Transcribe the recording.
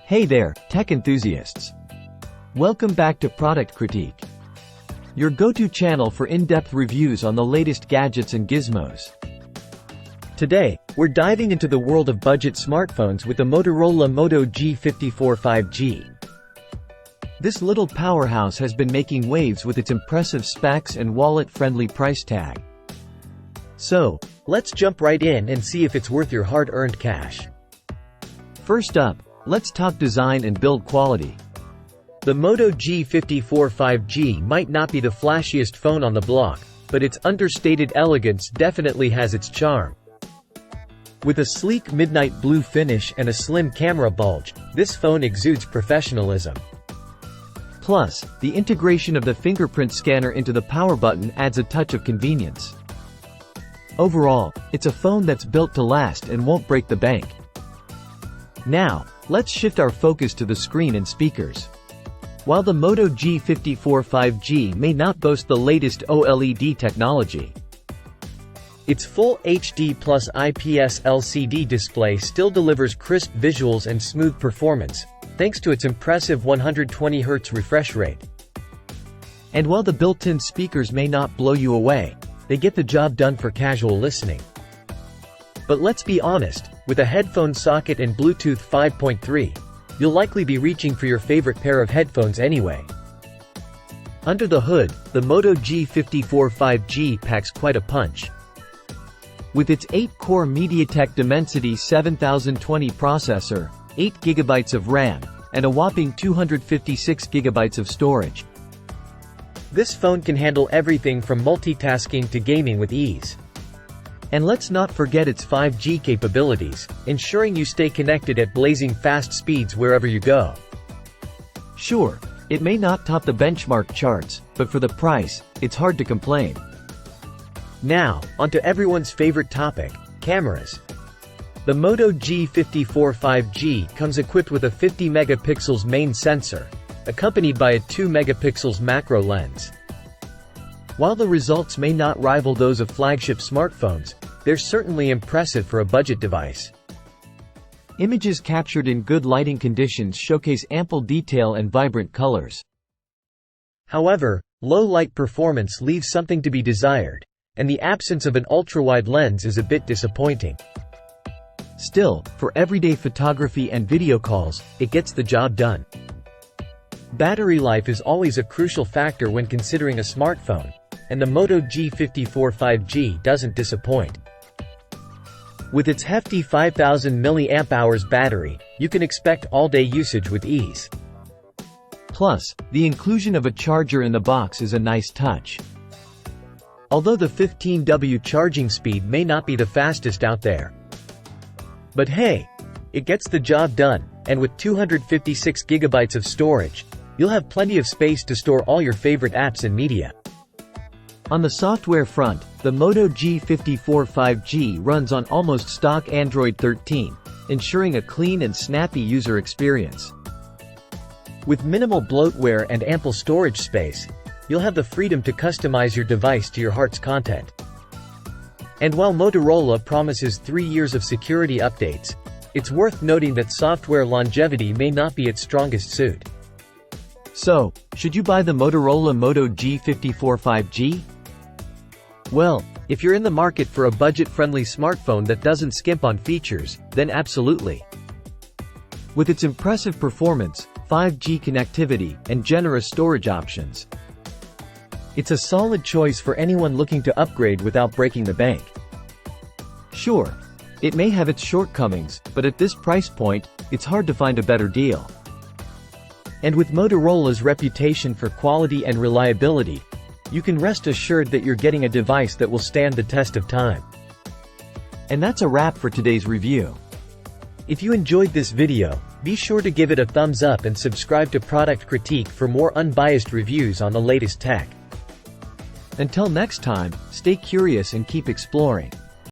Hey there, tech enthusiasts. Welcome back to Product Critique, your go-to channel for in-depth reviews on the latest gadgets and gizmos. Today, we're diving into the world of budget smartphones with the Motorola Moto G54 5G. This little powerhouse has been making waves with its impressive specs and wallet-friendly price tag. So, let's jump right in and see if it's worth your hard-earned cash. First up, let's talk design and build quality. The Moto G54 5G might not be the flashiest phone on the block, but its understated elegance definitely has its charm. With a sleek midnight blue finish and a slim camera bulge, this phone exudes professionalism. Plus, the integration of the fingerprint scanner into the power button adds a touch of convenience. Overall, it's a phone that's built to last and won't break the bank. Now, let's shift our focus to the screen and speakers. While the Moto G54 5G may not boast the latest OLED technology, its full HD plus IPS LCD display still delivers crisp visuals and smooth performance, thanks to its impressive 120Hz refresh rate. And while the built-in speakers may not blow you away, they get the job done for casual listening. But let's be honest, with a headphone socket and Bluetooth 5.3, you'll likely be reaching for your favorite pair of headphones anyway. Under the hood, the Moto G54 5G packs quite a punch. With its 8-core MediaTek Dimensity 7020 processor, 8GB of RAM, and a whopping 256GB of storage, this phone can handle everything from multitasking to gaming with ease. And let's not forget its 5G capabilities, ensuring you stay connected at blazing fast speeds wherever you go. Sure, it may not top the benchmark charts, but for the price, it's hard to complain. Now, onto everyone's favorite topic, cameras. The Moto G54 5G comes equipped with a 50 megapixels main sensor, accompanied by a 2 megapixels macro lens. While the results may not rival those of flagship smartphones, they're certainly impressive for a budget device. Images captured in good lighting conditions showcase ample detail and vibrant colors. However, low light performance leaves something to be desired, and the absence of an ultra-wide lens is a bit disappointing. Still, for everyday photography and video calls, it gets the job done. Battery life is always a crucial factor when considering a smartphone, and the Moto G54 5G doesn't disappoint. With its hefty 5000 mAh battery, you can expect all-day usage with ease. Plus, the inclusion of a charger in the box is a nice touch. Although the 15W charging speed may not be the fastest out there. But hey, it gets the job done, and with 256GB of storage, you'll have plenty of space to store all your favorite apps and media. On the software front, the Moto G54 5G runs on almost stock Android 13, ensuring a clean and snappy user experience. With minimal bloatware and ample storage space, you'll have the freedom to customize your device to your heart's content. And while Motorola promises 3 years of security updates, it's worth noting that software longevity may not be its strongest suit. So, should you buy the Motorola Moto G54 5G? Well, if you're in the market for a budget-friendly smartphone that doesn't skimp on features, then absolutely. With its impressive performance, 5G connectivity, and generous storage options, it's a solid choice for anyone looking to upgrade without breaking the bank. Sure, it may have its shortcomings, but at this price point, it's hard to find a better deal. And with Motorola's reputation for quality and reliability, you can rest assured that you're getting a device that will stand the test of time. And that's a wrap for today's review. If you enjoyed this video, be sure to give it a thumbs up and subscribe to Product Critique for more unbiased reviews on the latest tech. Until next time, stay curious and keep exploring.